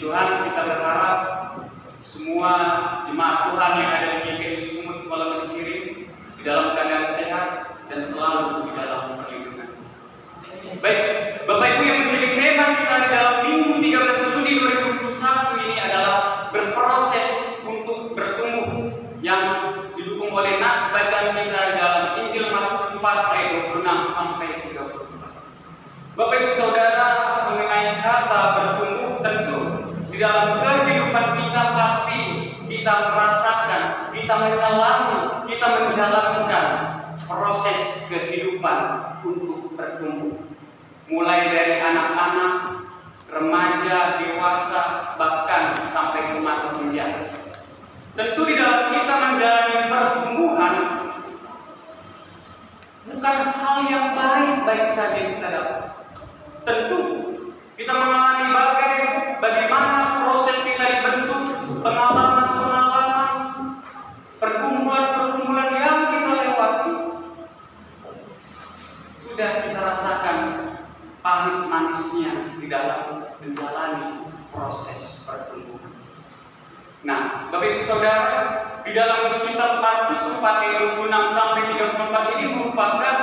Tuhan, kita berharap semua jemaat Tuhan yang ada di GKI Sumut Kuala Menciri di dalam keadaan sehat dan selalu di dalam perlindungan. Baik, Bapak Ibu yang menjadi tema kita di dalam Minggu 13 Juni 2021 ini adalah berproses untuk bertumbuh, yang didukung oleh nats bacaan kita dalam Injil Markus 4 ayat 26 sampai 34. Bapak Ibu Saudara, mengenai kata bertumbuh, tentu di dalam kehidupan kita pasti kita merasakan, kita mengalami, kita menjalankan proses kehidupan untuk bertumbuh. Mulai dari anak-anak, remaja, dewasa, bahkan sampai ke masa senja. Tentu di dalam kita menjalani pertumbuhan bukan hal yang baik-baik saja yang kita dapat. Tentu kita mengalami bagaimana proses kita dibentuk, pengalaman-pengalaman, pergumulan-pergumulan yang kita lewati. Sudah kita rasakan pahit manisnya di dalam menjalani proses pertumbuhan. Nah, Bapak Ibu Saudara, di dalam kitab Markus 4 ayat 26 sampai 34 ini merupakan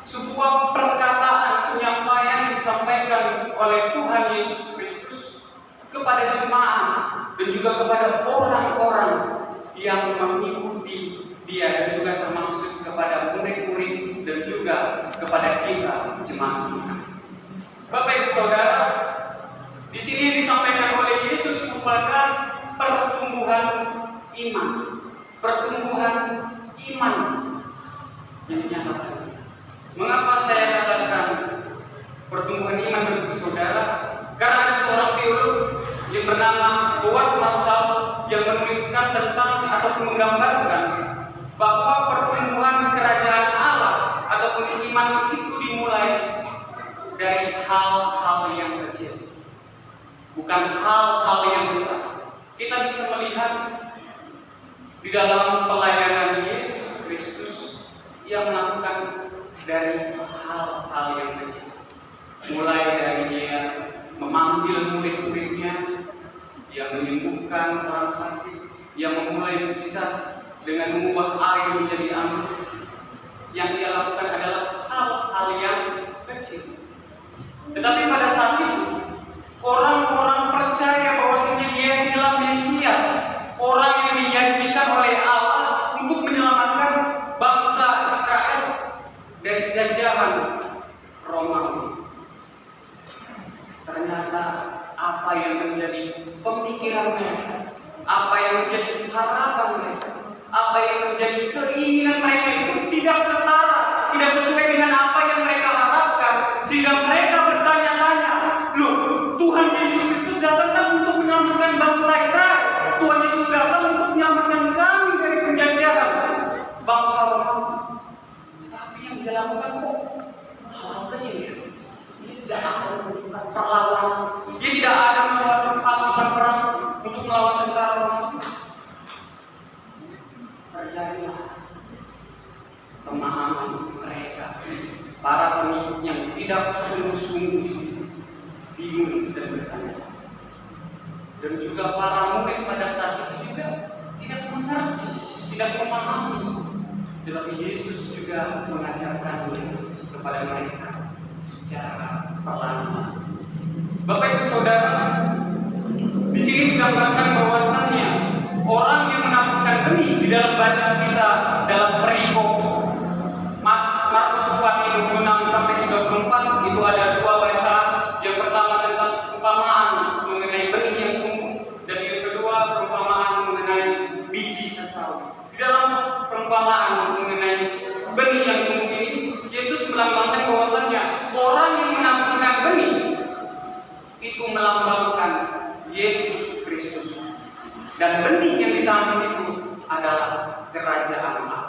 sebuah perkataan penyampaian yang disampaikan oleh Tuhan Yesus Kristus kepada jemaat dan juga kepada orang-orang yang mengikuti Dia, dan juga termasuk kepada murid-murid dan juga kepada kita jemaat Tuhan. Bapak Ibu Saudara, di sini yang disampaikan oleh Yesus merupakan pertumbuhan iman, yang dinyatakan. Mengapa saya katakan pertumbuhan iman, Bapak Ibu Saudara? Karena ada seorang teolog yang bernama Howard Marshall yang menuliskan tentang atau menggambarkan bahwa pertumbuhan kerajaan Allah ataupun iman itu dimulai dari hal-hal yang kecil, bukan hal-hal yang besar. Kita bisa melihat di dalam pelayanan Yesus Kristus yang melakukan dari hal-hal yang kecil, mulai dari Dia memanggil murid-muridnya, Dia menyembuhkan orang sakit, Dia memulai mukjizat dengan mengubah air menjadi anggur. Yang Dia lakukan adalah hal-hal yang kecil. Tetapi pada saat itu orang-orang percaya bahwasanya Dia adalah Mesias, orang yang dijanjikan oleh Allah untuk menyelamatkan bangsa Israel dari jajahan Romawi. Ternyata apa yang menjadi pemikiran mereka, apa yang menjadi harapan mereka, apa yang menjadi keinginan mereka itu tidak setara, tidak sesuai dengan apa yang mereka harapkan, sehingga mereka bertanya-tanya, loh, Tuhan Yesus Kristus datang kan untuk menyelamatkan bangsa Israel, Tuhan Yesus datang untuk menyelamatkan kami dari penjajahan bangsa Romawi. Tapi yang dia lakukan kok hal kecil ya? Dia tidak akan menunjukkan perlawanan, dia tidak ada membuat pasukan perang untuk melawan tentara Romawi. Terjadilah pemahaman mereka, para pengikut yang tidak sungguh-sungguh bingung dan bertanya, dan juga para murid pada saat itu juga tidak mengerti, tidak memahami. Tetapi Yesus juga mengajarkannya kepada mereka secara perlahan. Bapak Ibu Saudara, di sini digambarkan bahwasannya orang yang menaklukkan benih di dalam bacaan kita dalam perikop Markus 4 ayat 26 sampai 34 itu ada dua bacaan. Yang pertama tentang perumpamaan mengenai benih yang tumbuh, dan yang kedua perumpamaan mengenai biji sesawi. Di dalam perumpamaan mengenai benih yang tumbuh ini, Yesus melambangkan bahwasannya orang yang menaburkan benih itu melambangkan Yesus Kristus, dan benih yang ditanam itu adalah kerajaan Allah.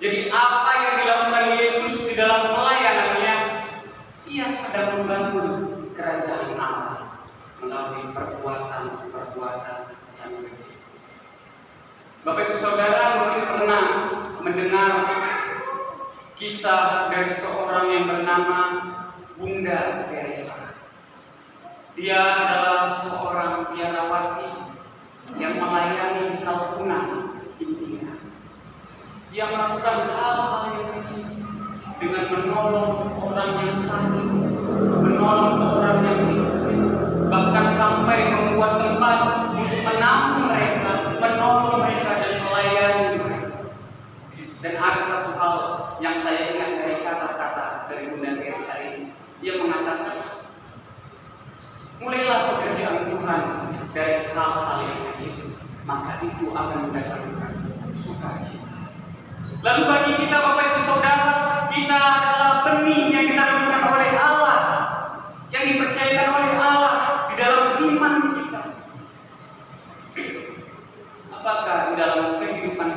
Jadi apa yang dilakukan Yesus di dalam pelayanannya, Ia sedang membangun kerajaan Allah melalui perbuatan-perbuatan yang kecil. Bapak Ibu Saudara mungkin pernah mendengar kisah dari seorang yang bernama Bunda Teresa. Dia adalah seorang biarawati yang melayani di Kalpuna, India. Dia melakukan hal-hal yang kecil dengan menolong orang yang sakit, menolong orang yang miskin, bahkan sampai membuat tempat untuk menampung mereka, menolong mereka dan melayani mereka. Dan ada satu hal yang saya ingat dari kata-kata dari Bunda Teresa ini. Dia mengatakan, mulailah pekerjaan Tuhan dari hal-hal yang kecil, maka itu akan mendatangkan sukacita. Lalu bagi kita Bapak Ibu Saudara, kita adalah benih yang ditanamkan oleh Allah, yang dipercayakan oleh Allah di dalam iman kita. Apakah di dalam kehidupan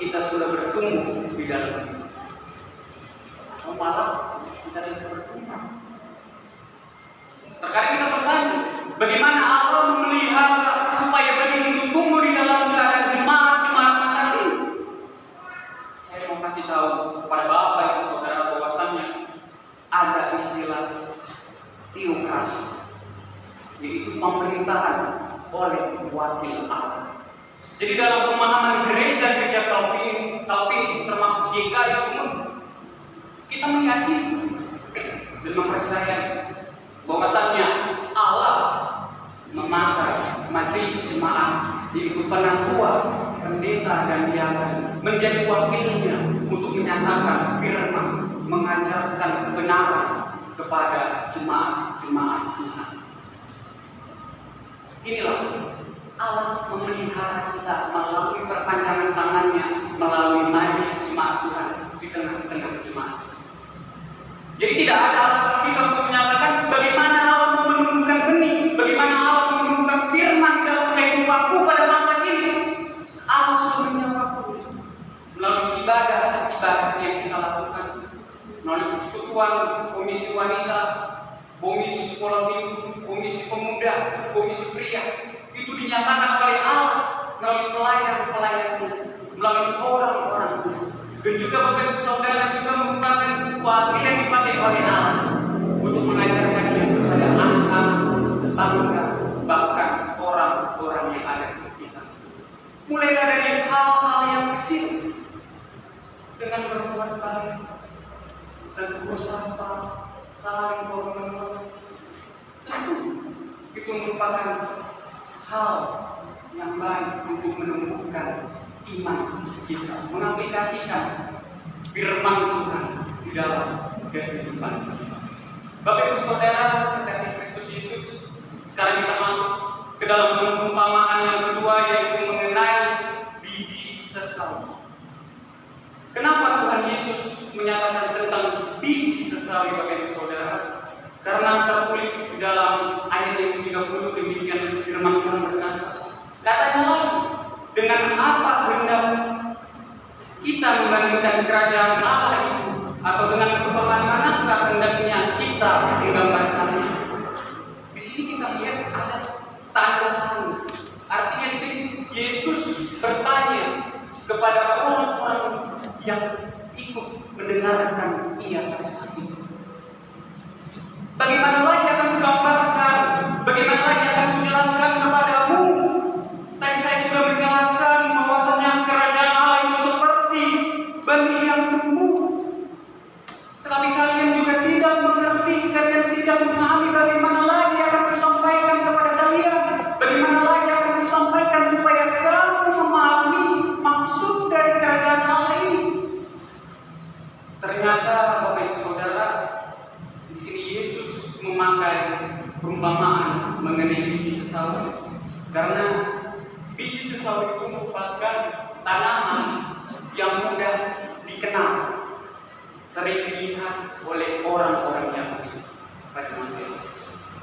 kita sudah bertumbuh di dalam iman? Atau malah kita tidak bertumbuh? Terkadang kita bertanya, bagaimana Allah memelihara supaya benih itu tumbuh di dalam keadaan jemaat-jemaat masa ini? Saya mau kasih tahu kepada Bapak Ibu Saudara bahwasannya ada istilah teokrasi, yaitu pemerintahan oleh wakil Allah. Jadi dalam pemahaman gereja-gereja Calvinis termasuk GKI semua, kita meyakini dan mempercayai bahwasannya Allah memakai majelis jemaat, yaitu penatua, pendeta dan diaken, menjadi wakilnya untuk menyatakan firman, mengajarkan kebenaran kepada jemaat-jemaat Tuhan. Inilah Allah memelihara kita melalui perpanjangan tangannya, melalui majelis jemaat Tuhan di tengah-tengah jemaat. Jadi tidak ada alasan kita untuk menyatakan bagaimana Allah menumbuhkan benih, bagaimana Allah menumbuhkan firman dalam kehidupanku pada masa ini. Allah sudah menjawab melalui ibadah yang kita lakukan, melalui persekutuan, komisi wanita, komisi sekolah minggu, komisi pemuda, komisi pria. Itu dinyatakan oleh Allah melalui pelayan-pelayannya, melalui orang-orangnya. Dan juga Bapak Ibu Saudara juga merupakan wakil yang dipakai oleh Allah untuk mengajarkannya kepada anak, tetangga, bahkan orang-orang yang ada di sekitar. Mulai dari hal-hal yang kecil, dengan berbuat baik, tegur sapa, saling menolong. Tentu itu merupakan hal yang baik untuk menumbuhkan iman kita, mengaplikasikan firman Tuhan di dalam kehidupan kita. Bapak Ibu Saudara terkasih Kristus Yesus, sekarang kita masuk ke dalam perumpamaan yang kedua, yaitu mengenai biji sesawi. Kenapa Tuhan Yesus menyatakan tentang biji sesawi, Bapak Ibu Saudara? Karena tertulis di dalam ayat yang ke-30 demikian firman Tuhan berkata, katanya lagi, dengan apa hendak kita membandingkan kerajaan Allah itu, atau dengan bagaimana hendaknya kita menggambarkannya? Di sini kita lihat ada tanda-tanda. Artinya di sini Yesus bertanya kepada orang-orang yang ikut mendengarkan Ia pada saat itu. Bagaimana lagi akan kugambarkan? Bagaimana lagi akan kujelaskan kepadamu? Tadi saya sudah menjelaskan bahwasanya kerajaan Allah itu seperti benih yang tumbuh. Tetapi kalian juga tidak mengerti, kalian tidak memahami bagaimana lagi akan kusampaikan kepada kalian. Bagaimana lagi akan kusampaikan supaya kamu memahami maksud dari kerajaan Allah ini. Ternyata Bapak Ibu Saudara, di sini Yesus memakai perumpamaan mengenai biji sesawi, karena biji sesawi itu merupakan tanaman yang mudah dikenal, sering dilihat oleh orang-orang Yahudi pada masa itu.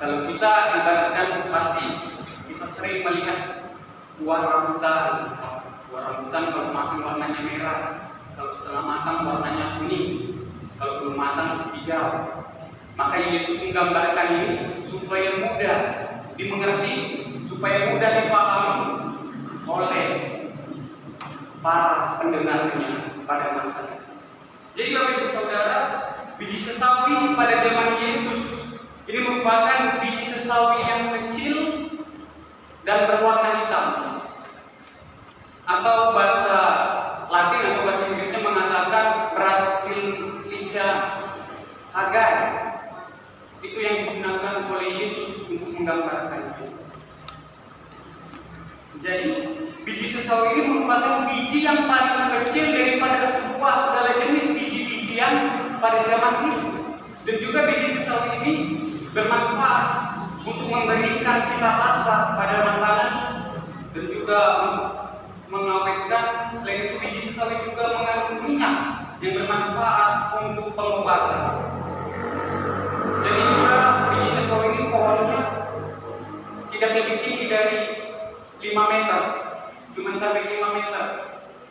Kalau kita ibaratkan, pasti kita sering melihat buah rambutan. Buah rambutan kalau matang warnanya merah, kalau setengah matang warnanya kuning, kalau belum matang hijau. Maka Yesus menggambarkan ini supaya mudah dimengerti, supaya mudah dipahami oleh para pendengarnya pada masa itu. Jadi Bapak Ibu Saudara, biji sesawi pada zaman Yesus ini merupakan biji sesawi yang kecil dan berwarna hitam. Atau bahasa Latin atau bahasa Inggrisnya mengatakan Brasilia Hagai. Itu yang digunakan oleh Yesus untuk menggambarkan. Jadi biji sesawi ini merupakan biji yang paling kecil daripada sebuah segala jenis biji-bijian pada zaman itu. Dan juga biji sesawi ini bermanfaat untuk memberikan cita rasa pada makanan dan juga mengawetkan. Selain itu biji sesawi juga mengandung minyak yang bermanfaat untuk pengobatan. Jadi juga biji sesawi ini pohonnya tidak lebih tinggi dari 5 meter, cuma sampai 5 meter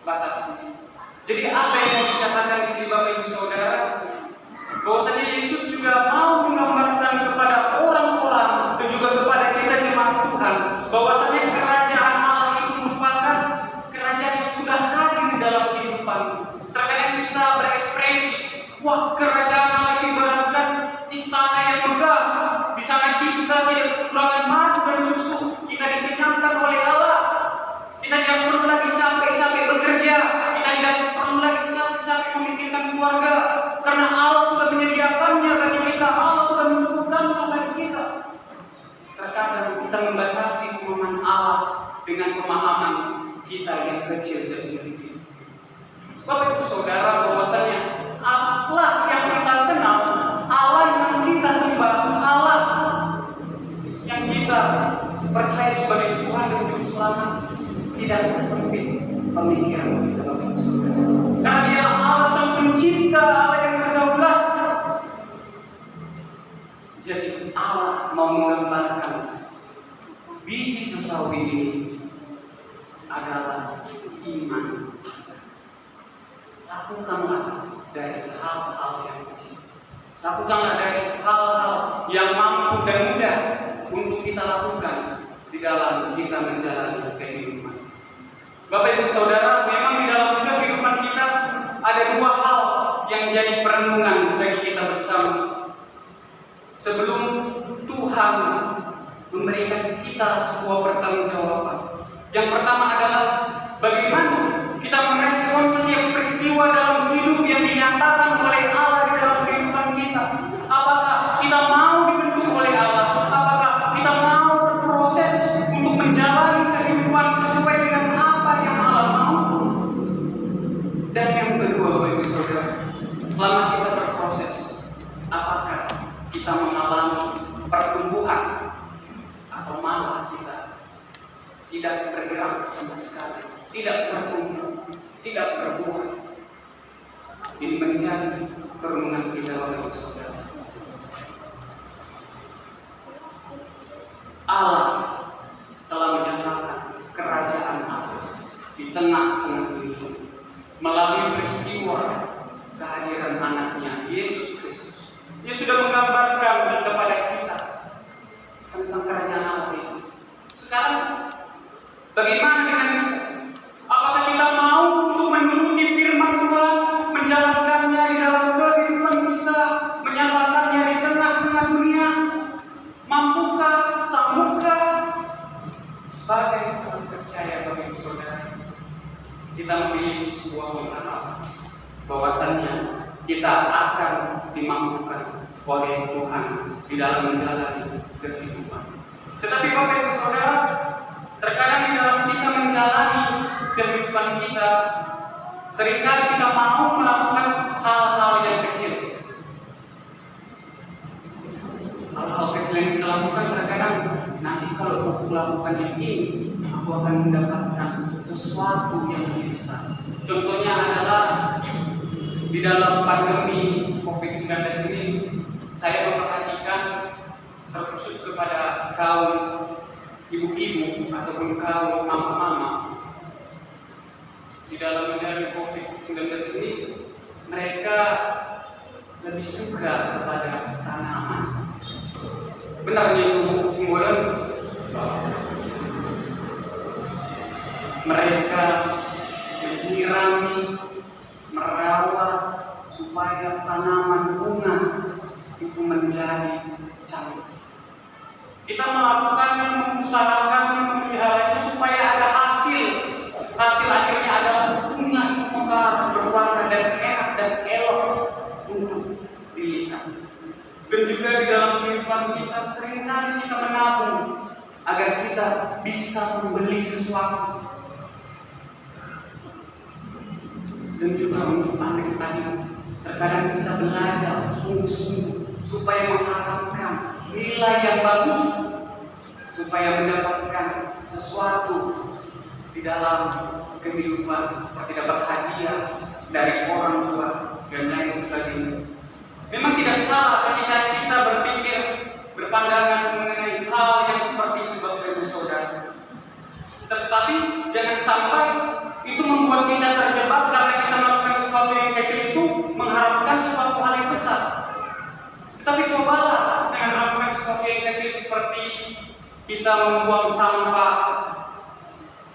batasnya. Jadi apa yang dikatakan di sini Bapak Ibu Saudara? Bahwasanya Yesus juga mau menggambarkan kepada orang-orang dan juga kepada kita jemaat Tuhan bahwasanya kerajaan Allah itu merupakan kerajaan yang sudah hadir di dalam kehidupan. Terkadang kita berekspresi, wah kerajaan Allah itu ibaratkan istana yang megah. Di sana kita tidak kekurangan madu dan susu. Kita dikenyangkan oleh Allah. Kita tidak perlu lagi capek-capek bekerja. Kita tidak perlu lagi capek-capek memikirkan keluarga. Karena Allah sudah menyediakannya bagi kita. Allah sudah mencukupkannya bagi kita. Terkadang kita membatasi pemahaman Allah dengan pemahaman kita yang kecil dan sedikit. Bapak Ibu Saudara, bahwasanya Allah yang kita kenal, Allah yang kita sembah, Allah yang kita percaya sebagai Tuhan dan Juru Selamat tidak sesempit pemikiran kita, Bapak Ibu Saudara. Karena Dia Allah Sang Pencipta, Allah yang berdaulat. Jadi Allah mau menggambarkan biji sesawi ini adalah iman. Lakukanlah dari hal-hal yang kecil. Lakukanlah dari hal-hal yang mampu dan mudah untuk kita lakukan di dalam kita menjalani kehidupan. Bapak Ibu Saudara, memang di dalam kehidupan kita ada dua hal yang jadi perenungan bagi kita bersama. Sebelum Tuhan memberikan kita sebuah pertanggungjawaban. Yang pertama adalah bagaimana kita merespon setiap peristiwa dalam hidup yang dinyatakan oleh Allah di dalam kehidupan kita. Apakah kita mau dibentuk oleh Allah? Apakah kita mau berproses untuk menjalani kehidupan sesuai dengan apa yang Allah mau? Dan yang kedua, Bapak Ibu Saudara, selama kita berproses, apakah kita mengalami pertumbuhan atau malah kita tidak bergerak sama sekali, tidak bertumbuh, tidak berbuah? Ini menjadi perenungan kita, Bapak Ibu Saudara. Allah telah menyatakan kerajaan Allah di tengah-tengah dunia melalui peristiwa kehadiran anaknya Yesus Kristus. Dia sudah menggambarkan kepada kita tentang kerajaan Allah itu. Sekarang bagaimana dengan kita? Apakah kita mau untuk menuruti firman Tuhan, menjalankannya di dalam kehidupan kita, menyatakannya di tengah-tengah dunia? Mampukah, sanggupkah? Sebagai orang percaya, Bapak Ibu Saudara, kita memiliki sebuah pengharapan bahwasannya kita akan dimampukan oleh Tuhan di dalam menjalani kehidupan. Tetapi Bapak Ibu Saudara, terkadang di dalam kita menjalani kehidupan kita, seringkali kita mau melakukan hal-hal yang kecil. Hal-hal kecil yang kita lakukan terkadang, nanti kalau aku lakukan yang ini, aku akan mendapatkan sesuatu yang lebih besar. Contohnya adalah di dalam pandemi COVID-19 ini, saya memperhatikan terkhusus kepada kaum ibu-ibu ataupun kaum mama-mama. Di dalam menjalani COVID-19 ini, mereka lebih suka kepada tanaman. Benarnya itu simbolan. Mereka menyirami, merawat supaya tanaman bunga itu menjadi cantik. Kita melakukannya, mengusahakannya, juga di dalam kehidupan kita seringkali kita menabung agar kita bisa membeli sesuatu. Dan juga untuk anak tadi, terkadang kita belajar sungguh-sungguh supaya mengharapkan nilai yang bagus, supaya mendapatkan sesuatu di dalam kehidupan, seperti dapat hadiah dari orang tua dan lain sebagainya. Memang tidak salah ketika kita berpikir, berpandangan mengenai hal yang seperti itu, Bapak Ibu Saudara. Tetapi jangan sampai itu membuat kita terjebak karena kita melakukan sesuatu yang kecil itu mengharapkan sesuatu hal yang besar. Tetapi cobalah dengan melakukan sesuatu yang kecil seperti kita membuang sampah,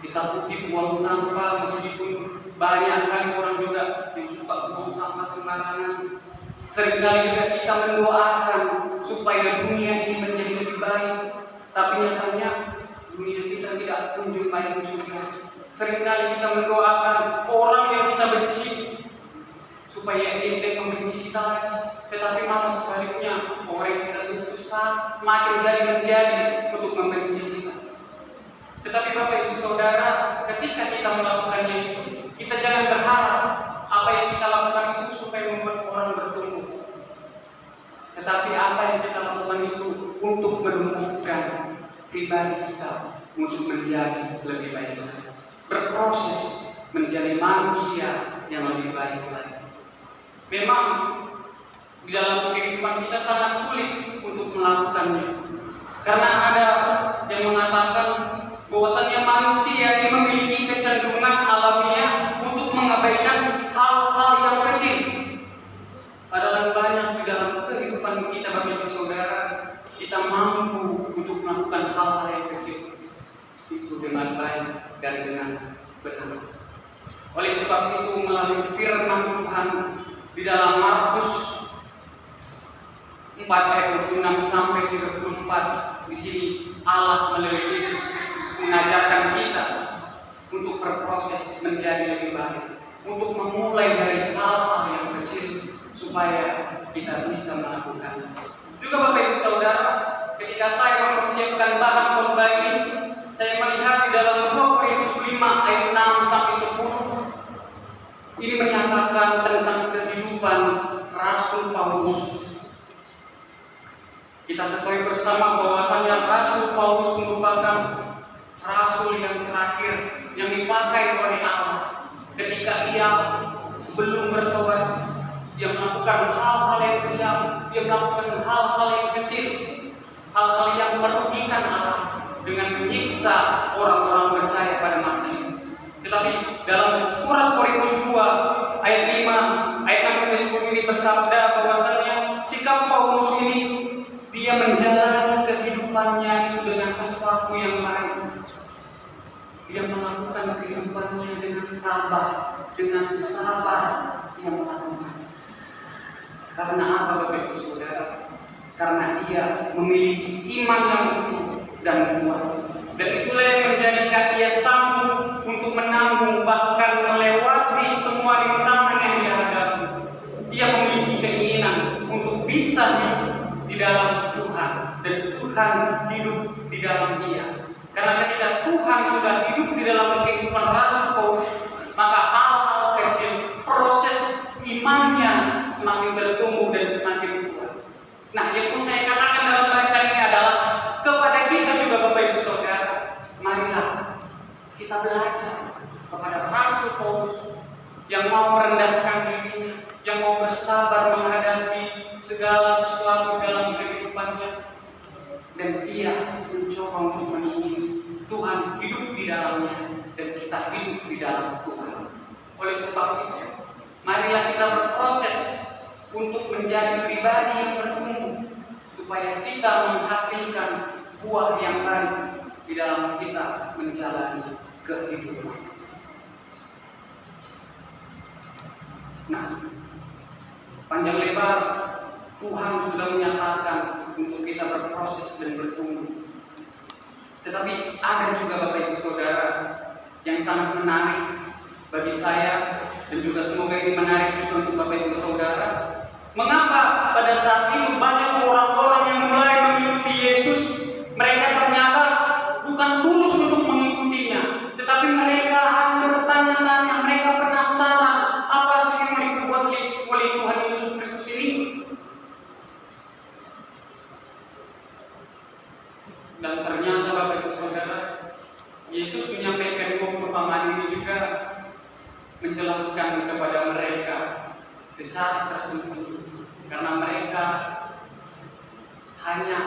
kita kutip buang sampah, meskipun banyak kali orang juga yang suka buang sampah sembarangan. Seringkali juga kita mendoakan supaya dunia ini menjadi lebih baik, tapi nyatanya dunia kita tidak kunjung baik juga. Seringkali kita mendoakan orang yang kita benci supaya dia tidak membenci kita lagi, tetapi malah sebaliknya orang yang kita benci itu semakin menjadi untuk membenci kita. Tetapi Bapak Ibu Saudara, ketika kita melakukannya itu, kita jangan berharap apa yang kita lakukan itu supaya membuat orang bertumbuh. Tetapi apa yang kita lakukan itu untuk menumbuhkan pribadi kita untuk menjadi lebih baik lagi, berproses menjadi manusia yang lebih baik lagi. Memang di dalam kehidupan kita sangat sulit untuk melakukannya, karena ada yang mengatakan bahwasannya manusia ini memiliki kecenderungan alamiah untuk mengabaikan hal-hal yang kecil. Padahal banyak di dalam kehidupan kita, Bapak Ibu Saudara, kita mampu untuk melakukan hal-hal yang kecil itu dengan baik dan dengan benar. Oleh sebab itu, melalui firman Tuhan di dalam Markus 4 ayat 26 sampai 34, di sini Allah melalui Yesus Kristus mengajarkan kita untuk berproses menjadi lebih baik, untuk memulai dari hal-hal yang kecil supaya kita bisa melakukan. Juga Bapak Ibu Saudara, ketika saya mempersiapkan bahan khotbah ini, saya melihat di dalam 2 Korintus 5 ayat 6 sampai 10, ini menyatakan tentang kehidupan Rasul Paulus. Kita ketahui bersama bahwasanya Rasul Paulus merupakan rasul yang terakhir yang dipakai oleh Allah ketika ia sebelum bertobat. Dia melakukan hal-hal yang kejam, dia melakukan hal-hal yang kecil, hal-hal yang merugikan Allah dengan menyiksa orang-orang percaya pada masa itu. Tetapi dalam surat Korintus 2 ayat 5 ayat 6 sampai 10 ini bersabda bahwasanya sikap Paulus ini dia menjalani kehidupannya itu dengan sesuatu yang baik. Dia melakukan kehidupannya dengan tabah, dengan sabar dia melakukan. Karena apa Bapak Ibu Saudara? Karena dia memiliki iman yang utuh dan kuat. Dan itulah yang menjadikan dia sanggup untuk menanggung bahkan melewati semua rintangan yang dia hadapi. Dia memiliki keinginan untuk bisa hidup di dalam Tuhan dan Tuhan hidup di dalam dia. Karena ketika Tuhan sudah hidup di dalam kehidupan Rasul Paulus, maka hal-hal kecil, proses imannya semakin bertumbuh dan semakin kuat. Nah, yang mau saya katakan dalam bacaan ini adalah kepada kita juga Bapak Ibu Saudara, marilah kita belajar kepada Rasul Paulus yang mau merendahkan dirinya, yang mau bersabar menghadapi segala sesuatu dalam kehidupannya, dan dia mencoba untuk meninggi Tuhan hidup di dalamnya dan kita hidup di dalam Tuhan. Oleh sebab itu, marilah kita berproses untuk menjadi pribadi yang bertumbuh supaya kita menghasilkan buah yang baik di dalam kita menjalani kehidupan. Nah, panjang lebar Tuhan sudah menyatakan untuk kita berproses dan bertumbuh. Tetapi ada juga Bapak Ibu Saudara yang sangat menarik bagi saya dan juga semoga ini menarik juga untuk Bapak Ibu Saudara, Mengapa pada saat itu banyak orang-orang yang mulai mengikuti Yesus, mereka ternyata bukan tulus untuk mengikutinya, tetapi mereka hanya bertanya-tanya, mereka penasaran, apa sih yang dibuat oleh Tuhan Yesus Kristus ini? Dan ternyata Bapak Ibu Saudara, Yesus menyampaikan dua perumpamaan ini juga menjelaskan kepada mereka secara tersembunyi, karena mereka hanya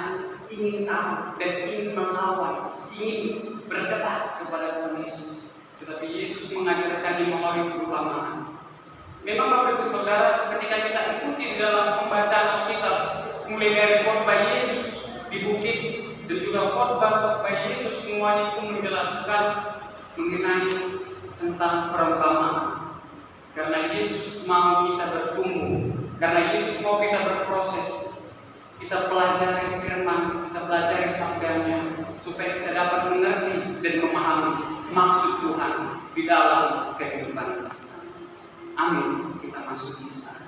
ingin tahu dan ingin mengawal, ingin berdebat kepada Tuhan Yesus. Tetapi Yesus mengajarkannya melalui perumpamaan. Memang Bapak Ibu Saudara, ketika kita ikuti dalam pembacaan Alkitab, mulai dari khotbah Yesus di bukit dan juga khotbah Yesus, semuanya itu menjelaskan mengenai tentang perumpamaan. Karena Yesus mau kita bertumbuh, karena Yesus mau kita berproses, kita pelajari firman, kita pelajari sabdanya, supaya kita dapat mengerti dan memahami maksud Tuhan di dalam kehidupan. Amin. Kita masuk Isa.